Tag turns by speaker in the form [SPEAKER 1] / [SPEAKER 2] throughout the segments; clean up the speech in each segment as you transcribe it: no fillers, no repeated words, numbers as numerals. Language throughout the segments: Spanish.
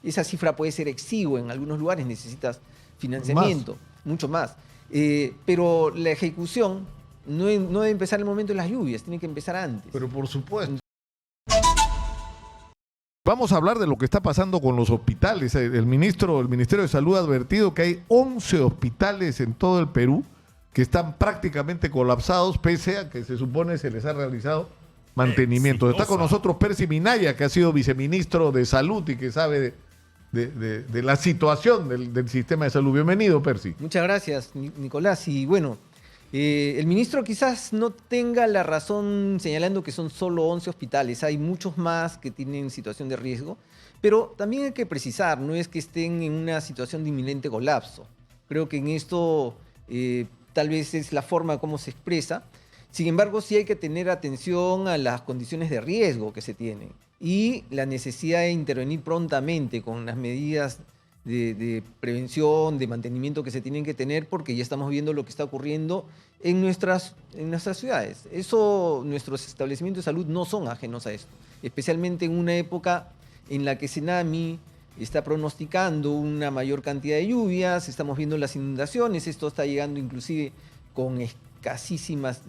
[SPEAKER 1] esa cifra puede ser exigua, en algunos lugares necesitas financiamiento, mucho más. Pero la ejecución no debe empezar en el momento de las lluvias, tiene que empezar antes.
[SPEAKER 2] Pero por supuesto. Vamos a hablar de lo que está pasando con los hospitales. El Ministerio de Salud ha advertido que hay 11 hospitales en todo el Perú que están prácticamente colapsados, pese a que se supone se les ha realizado mantenimiento. Está con nosotros Percy Minaya, que ha sido viceministro de Salud y que sabe de la situación del sistema de salud. Bienvenido, Percy.
[SPEAKER 1] Muchas gracias, Nicolás. Y bueno, el ministro quizás no tenga la razón señalando que son solo 11 hospitales. Hay muchos más que tienen situación de riesgo, pero también hay que precisar, no es que estén en una situación de inminente colapso. Creo que en esto tal vez es la forma como se expresa. Sin embargo, sí hay que tener atención a las condiciones de riesgo que se tienen y la necesidad de intervenir prontamente con las medidas de prevención, de mantenimiento que se tienen que tener, porque ya estamos viendo lo que está ocurriendo en nuestras ciudades. Nuestros establecimientos de salud no son ajenos a esto, especialmente en una época en la que Senami está pronosticando una mayor cantidad de lluvias, estamos viendo las inundaciones, esto está llegando inclusive con escasísimas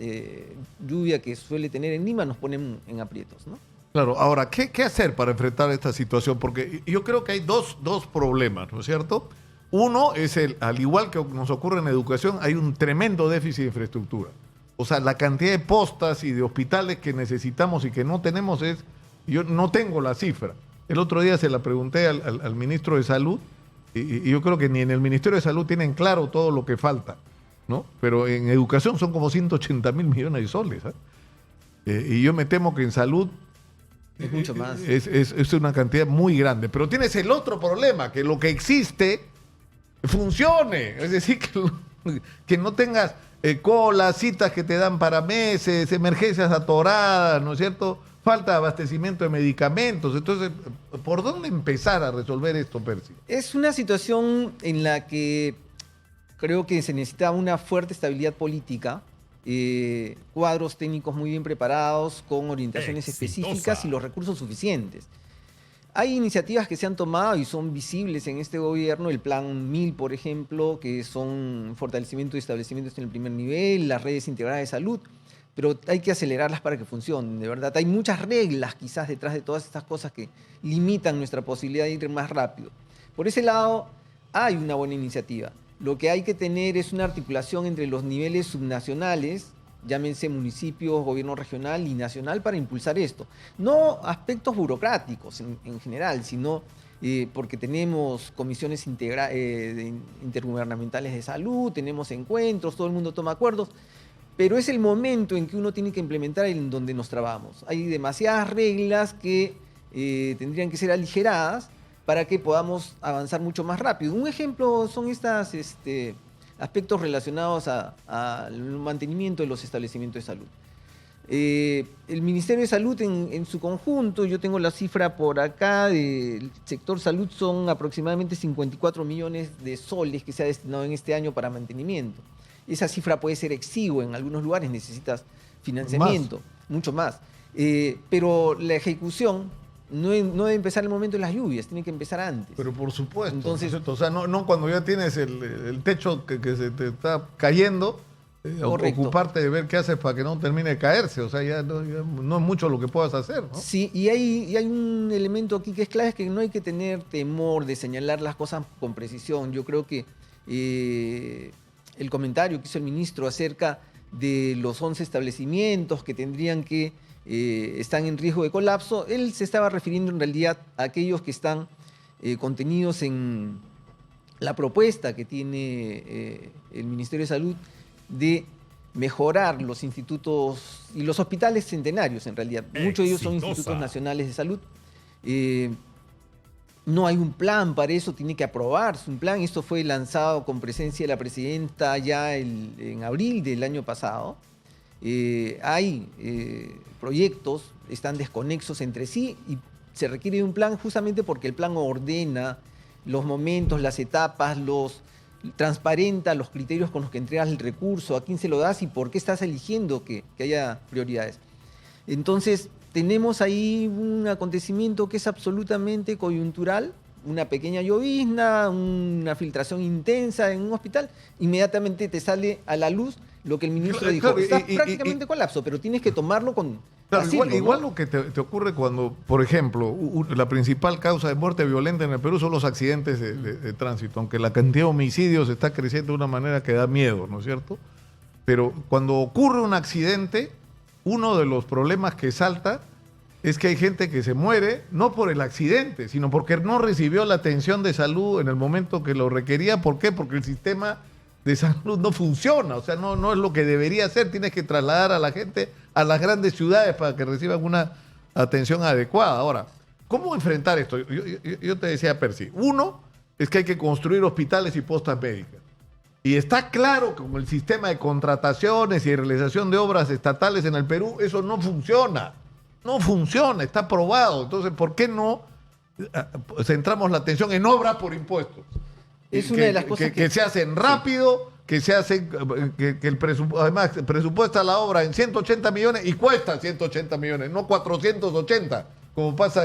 [SPEAKER 1] lluvia que suele tener en Lima, nos ponen en aprietos, ¿no?
[SPEAKER 2] Claro, ahora, ¿qué hacer para enfrentar esta situación? Porque yo creo que hay dos problemas, ¿no es cierto? Uno es al igual que nos ocurre en educación, hay un tremendo déficit de infraestructura. O sea, la cantidad de postas y de hospitales que necesitamos y que no tenemos yo no tengo la cifra. El otro día se la pregunté al ministro de Salud y yo creo que ni en el Ministerio de Salud tienen claro todo lo que falta, ¿no? Pero en educación son como 180 mil millones de soles, ¿eh? Y yo me temo que en salud
[SPEAKER 1] es mucho más.
[SPEAKER 2] Es una cantidad muy grande. Pero tienes el otro problema, que lo que existe funcione. Es decir, que no tengas colas, citas que te dan para meses, emergencias atoradas, ¿no es cierto? Falta de abastecimiento de medicamentos. Entonces, ¿por dónde empezar a resolver esto, Percy?
[SPEAKER 1] Es una situación en la que creo que se necesita una fuerte estabilidad política, cuadros técnicos muy bien preparados, con orientaciones específicas y los recursos suficientes. Hay iniciativas que se han tomado y son visibles en este gobierno, el Plan 1000, por ejemplo, que son fortalecimiento de establecimientos en el primer nivel, las redes integradas de salud, pero hay que acelerarlas para que funcionen, de verdad. Hay muchas reglas quizás detrás de todas estas cosas que limitan nuestra posibilidad de ir más rápido. Por ese lado, hay una buena iniciativa. Lo que hay que tener es una articulación entre los niveles subnacionales, llámense municipios, gobierno regional y nacional, para impulsar esto. No aspectos burocráticos en general, sino porque tenemos comisiones intergubernamentales de salud, tenemos encuentros, todo el mundo toma acuerdos, pero es el momento en que uno tiene que implementar en donde nos trabamos. Hay demasiadas reglas que tendrían que ser aligeradas para que podamos avanzar mucho más rápido. Un ejemplo son estos aspectos relacionados al mantenimiento de los establecimientos de salud. El Ministerio de Salud en su conjunto, yo tengo la cifra por acá, del sector salud son aproximadamente 54 millones de soles que se ha destinado en este año para mantenimiento. Esa cifra puede ser exigua, en algunos lugares necesitas financiamiento, mucho más. Pero la ejecución no debe empezar en el momento de las lluvias, tiene que empezar antes.
[SPEAKER 2] Pero por supuesto.
[SPEAKER 1] Entonces,
[SPEAKER 2] ¿no? O sea, no cuando ya tienes el techo que se te está cayendo, ocuparte de ver qué haces para que no termine de caerse. O sea, ya no es mucho lo que puedas hacer, ¿no?
[SPEAKER 1] Sí, y hay un elemento aquí que es clave, es que no hay que tener temor de señalar las cosas con precisión. Yo creo que el comentario que hizo el ministro acerca de los 11 establecimientos que tendrían que están en riesgo de colapso, él se estaba refiriendo en realidad a aquellos que están contenidos en la propuesta que tiene el Ministerio de Salud de mejorar los institutos y los hospitales centenarios, en realidad. Muchos de ellos son institutos nacionales de salud. No hay un plan para eso, tiene que aprobarse un plan. Esto fue lanzado con presencia de la presidenta ya en abril del año pasado. Hay proyectos, están desconexos entre sí y se requiere de un plan justamente porque el plan ordena los momentos, las etapas, transparenta los criterios con los que entregas el recurso, a quién se lo das y por qué estás eligiendo que haya prioridades. Entonces, tenemos ahí un acontecimiento que es absolutamente coyuntural, una pequeña llovizna, una filtración intensa en un hospital, inmediatamente te sale a la luz lo que el ministro dijo.
[SPEAKER 2] Claro,
[SPEAKER 1] Estás prácticamente colapso, pero tienes que tomarlo con...
[SPEAKER 2] Claro,
[SPEAKER 1] asirlo,
[SPEAKER 2] igual
[SPEAKER 1] ¿no?
[SPEAKER 2] lo que te ocurre cuando, por ejemplo, la principal causa de muerte violenta en el Perú son los accidentes de tránsito, aunque la cantidad de homicidios está creciendo de una manera que da miedo, ¿no es cierto? Pero cuando ocurre un accidente, uno de los problemas que salta es que hay gente que se muere no por el accidente, sino porque no recibió la atención de salud en el momento que lo requería. ¿Por qué? Porque el sistema de salud no funciona, o sea, no es lo que debería ser. Tienes que trasladar a la gente a las grandes ciudades para que reciban una atención adecuada. Ahora, ¿cómo enfrentar esto? Yo te decía, Percy, uno es que hay que construir hospitales y postas médicas. Y está claro que con el sistema de contrataciones y de realización de obras estatales en el Perú, eso no funciona. No funciona, está probado. Entonces, ¿por qué no centramos la atención en obras por impuestos?
[SPEAKER 1] Es una de las cosas
[SPEAKER 2] que se hacen rápido, que se hacen, que el además presupuesta la obra en 180 millones y cuesta 180 millones, no 480, como pasa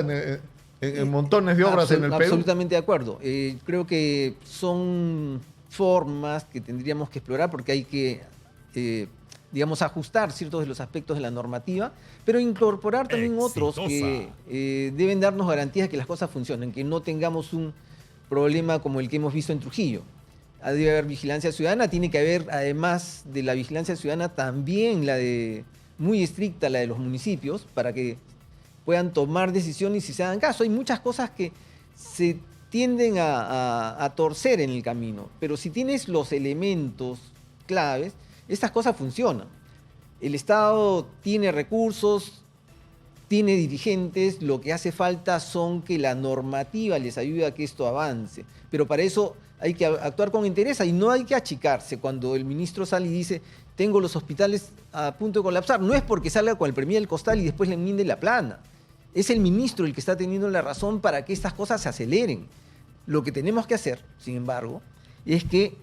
[SPEAKER 2] en montones de obras en el Perú.
[SPEAKER 1] Absolutamente de acuerdo. Creo que son formas que tendríamos que explorar porque hay que, digamos, ajustar ciertos de los aspectos de la normativa, pero incorporar también otros que deben darnos garantías de que las cosas funcionen, que no tengamos un problema como el que hemos visto en Trujillo. Debe haber vigilancia ciudadana, tiene que haber, además de la vigilancia ciudadana, también muy estricta la de los municipios, para que puedan tomar decisiones y se hagan caso. Hay muchas cosas que se tienden a torcer en el camino, pero si tienes los elementos claves, estas cosas funcionan. El Estado tiene recursos, tiene dirigentes, lo que hace falta son que la normativa les ayude a que esto avance. Pero para eso hay que actuar con entereza y no hay que achicarse. Cuando el ministro sale y dice, tengo los hospitales a punto de colapsar, no es porque salga con el premio del costal y después le enmiende la plana. Es el ministro el que está teniendo la razón para que estas cosas se aceleren. Lo que tenemos que hacer, sin embargo, es que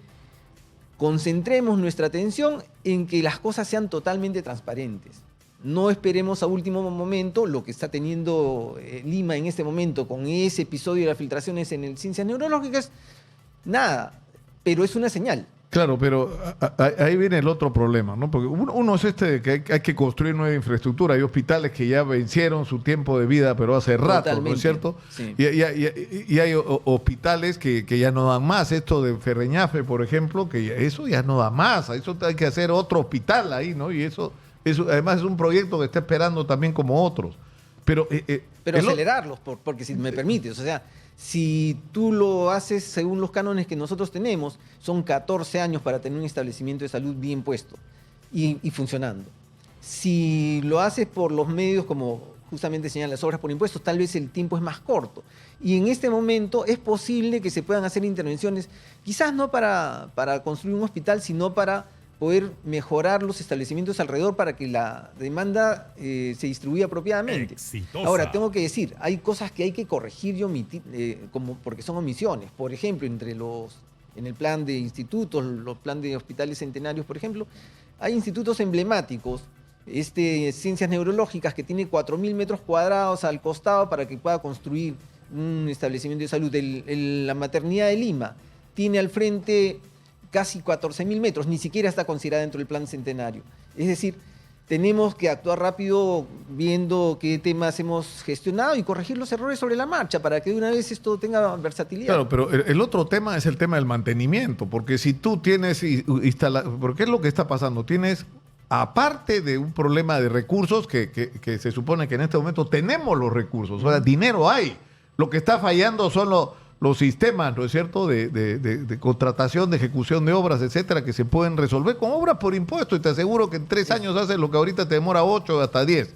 [SPEAKER 1] concentremos nuestra atención en que las cosas sean totalmente transparentes. No esperemos a último momento lo que está teniendo Lima en este momento con ese episodio de las filtraciones en el Ciencias Neurológicas. Nada, pero es una señal.
[SPEAKER 2] Claro, pero ahí viene el otro problema, ¿no? Porque uno es de que hay que construir nueva infraestructura. Hay hospitales que ya vencieron su tiempo de vida, pero hace rato, totalmente, ¿no es cierto?
[SPEAKER 1] Sí.
[SPEAKER 2] Y hay hospitales que ya no dan más. Esto de Ferreñafe, por ejemplo, que eso ya no da más. Eso hay que hacer otro hospital ahí, ¿no? Y eso además es un proyecto que está esperando también como otros. Pero
[SPEAKER 1] acelerarlos, porque si me permites, o sea, si tú lo haces según los cánones que nosotros tenemos, son 14 años para tener un establecimiento de salud bien puesto y funcionando. Si lo haces por los medios, como justamente señalan las obras por impuestos, tal vez el tiempo es más corto. Y en este momento es posible que se puedan hacer intervenciones, quizás no para construir un hospital, sino para poder mejorar los establecimientos alrededor para que la demanda se distribuya apropiadamente.
[SPEAKER 3] Exitosa.
[SPEAKER 1] Ahora, tengo que decir, hay cosas que hay que corregir y omitir, porque son omisiones. Por ejemplo, en el plan de institutos, los planes de hospitales centenarios, por ejemplo, hay institutos emblemáticos, Ciencias Neurológicas, que tiene 4.000 metros cuadrados al costado para que pueda construir un establecimiento de salud. La maternidad de Lima tiene al frente casi 14.000 metros, ni siquiera está considerada dentro del plan centenario. Es decir, tenemos que actuar rápido viendo qué temas hemos gestionado y corregir los errores sobre la marcha para que de una vez esto tenga versatilidad.
[SPEAKER 2] Claro, pero el otro tema es el tema del mantenimiento, porque si tú tienes porque es lo que está pasando, tienes, aparte de un problema de recursos, que se supone que en este momento tenemos los recursos, o sea, dinero hay, lo que está fallando son los sistemas, ¿no es cierto?, de contratación, de ejecución de obras, etcétera, que se pueden resolver con obras por impuesto. Y te aseguro que en 3 años haces lo que ahorita te demora 8 hasta 10.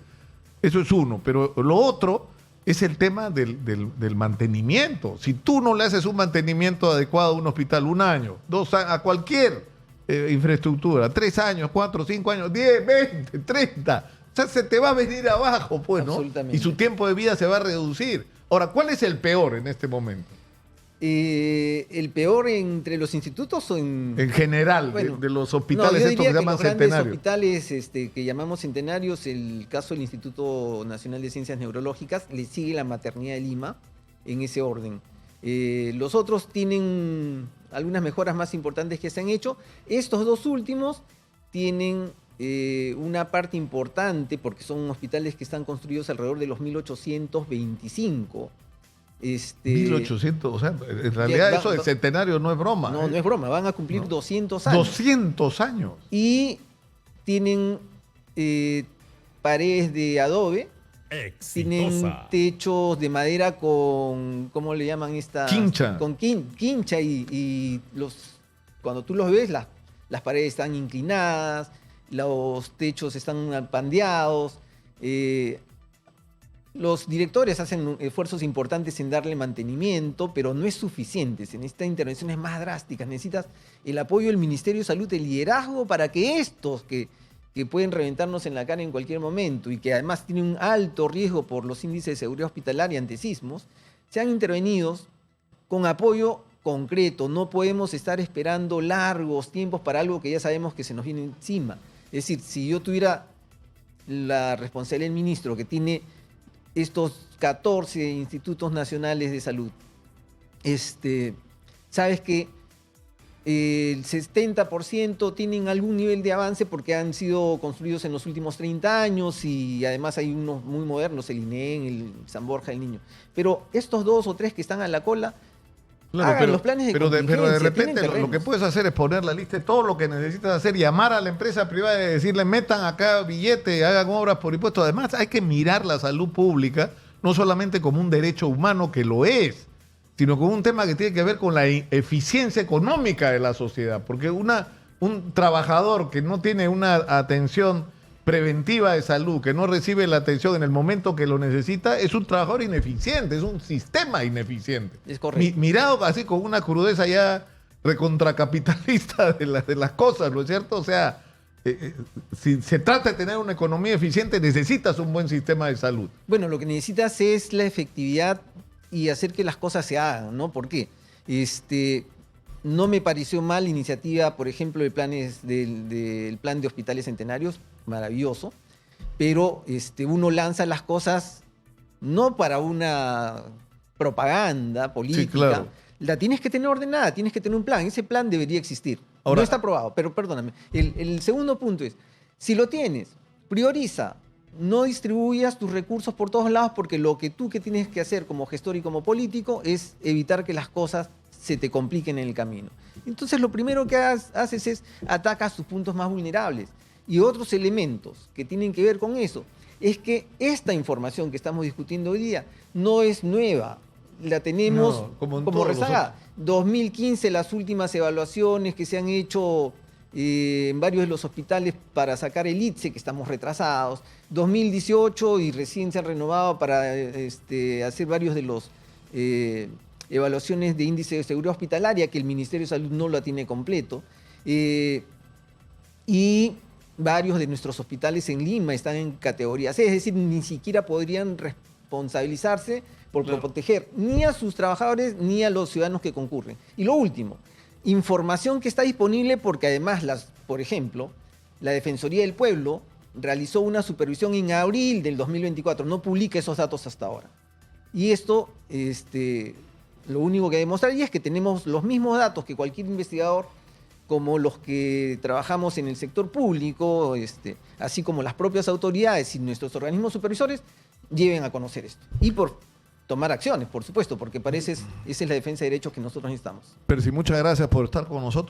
[SPEAKER 2] Eso es uno. Pero lo otro es el tema del mantenimiento. Si tú no le haces un mantenimiento adecuado a un hospital 1 año, 2 años, a cualquier infraestructura, 3 años, 4, 5 años, 10, 20, 30, o sea, se te va a venir abajo, pues, ¿no? Y su tiempo de vida se va a reducir. Ahora, ¿cuál es el peor en este momento?
[SPEAKER 1] ¿El peor entre los institutos o en
[SPEAKER 2] general, bueno, de los hospitales estos que se llaman centenarios?
[SPEAKER 1] Los hospitales que llamamos centenarios, el caso del Instituto Nacional de Ciencias Neurológicas, le sigue la maternidad de Lima en ese orden. Los otros tienen algunas mejoras más importantes que se han hecho. Estos dos últimos tienen una parte importante porque son hospitales que están construidos alrededor de los 1825.
[SPEAKER 2] 1800, o sea, en realidad eso del centenario no es broma.
[SPEAKER 1] No, no es broma, van a cumplir 200 años.
[SPEAKER 2] 200 años.
[SPEAKER 1] Y tienen paredes de adobe.
[SPEAKER 3] Exitosa.
[SPEAKER 1] Tienen techos de madera con, ¿cómo le llaman estas?
[SPEAKER 2] Quincha.
[SPEAKER 1] Con quincha y cuando tú los ves, las paredes están inclinadas, los techos están pandeados. Los directores hacen esfuerzos importantes en darle mantenimiento, pero no es suficiente. Se necesitan intervenciones más drásticas. Necesitas el apoyo del Ministerio de Salud, el liderazgo para que estos que pueden reventarnos en la cara en cualquier momento y que además tienen un alto riesgo por los índices de seguridad hospitalaria ante sismos, sean intervenidos con apoyo concreto. No podemos estar esperando largos tiempos para algo que ya sabemos que se nos viene encima. Es decir, si yo tuviera la responsabilidad del ministro que tiene estos 14 institutos nacionales de salud, sabes que el 70% tienen algún nivel de avance porque han sido construidos en los últimos 30 años y además hay unos muy modernos, el INEM, el San Borja, el Niño. Pero estos 2 o 3 que están a la cola, hagan los planes de contingencia.
[SPEAKER 2] Pero de repente lo que puedes hacer es poner la lista de todo lo que necesitas hacer, llamar a la empresa privada y decirle metan acá billete, hagan obras por impuestos. Además hay que mirar la salud pública no solamente como un derecho humano, que lo es, sino con un tema que tiene que ver con la eficiencia económica de la sociedad. Porque un trabajador que no tiene una atención preventiva de salud, que no recibe la atención en el momento que lo necesita, es un trabajador ineficiente, es un sistema ineficiente.
[SPEAKER 1] Es correcto.
[SPEAKER 2] Mirado así con una crudeza ya recontracapitalista de las cosas, ¿no es cierto? O sea, si se trata de tener una economía eficiente, necesitas un buen sistema de salud.
[SPEAKER 1] Bueno, lo que necesitas es la efectividad y hacer que las cosas se hagan, ¿no? ¿Por qué? No me pareció mal la iniciativa, por ejemplo, del plan de hospitales centenarios, maravilloso, pero uno lanza las cosas no para una propaganda política.
[SPEAKER 2] Sí, claro.
[SPEAKER 1] La tienes que tener ordenada, tienes que tener un plan. Ese plan debería existir.
[SPEAKER 2] Ahora,
[SPEAKER 1] no está aprobado, pero perdóname. El segundo punto es, si lo tienes, prioriza. No distribuyas tus recursos por todos lados porque lo que tú tienes que hacer como gestor y como político es evitar que las cosas se te compliquen en el camino. Entonces lo primero que haces es atacas tus puntos más vulnerables. Y otros elementos que tienen que ver con eso es que esta información que estamos discutiendo hoy día no es nueva. La tenemos como rezagada. 2015, las últimas evaluaciones que se han hecho en varios de los hospitales para sacar el ITSE, que estamos retrasados. 2018 y recién se han renovado para hacer varios de los evaluaciones de índice de seguridad hospitalaria, que el Ministerio de Salud no lo tiene completo. Y varios de nuestros hospitales en Lima están en categoría C, es decir, ni siquiera podrían responsabilizarse por proteger ni a sus trabajadores ni a los ciudadanos que concurren. Y lo último, información que está disponible porque además, por ejemplo, la Defensoría del Pueblo realizó una supervisión en abril del 2024, no publica esos datos hasta ahora. Y esto, lo único que demostraría es que tenemos los mismos datos que cualquier investigador, como los que trabajamos en el sector público, así como las propias autoridades y nuestros organismos supervisores, lleven a conocer esto. Y por tomar acciones, por supuesto, porque esa es la defensa de derechos que nosotros necesitamos.
[SPEAKER 2] Percy, muchas gracias por estar con nosotros.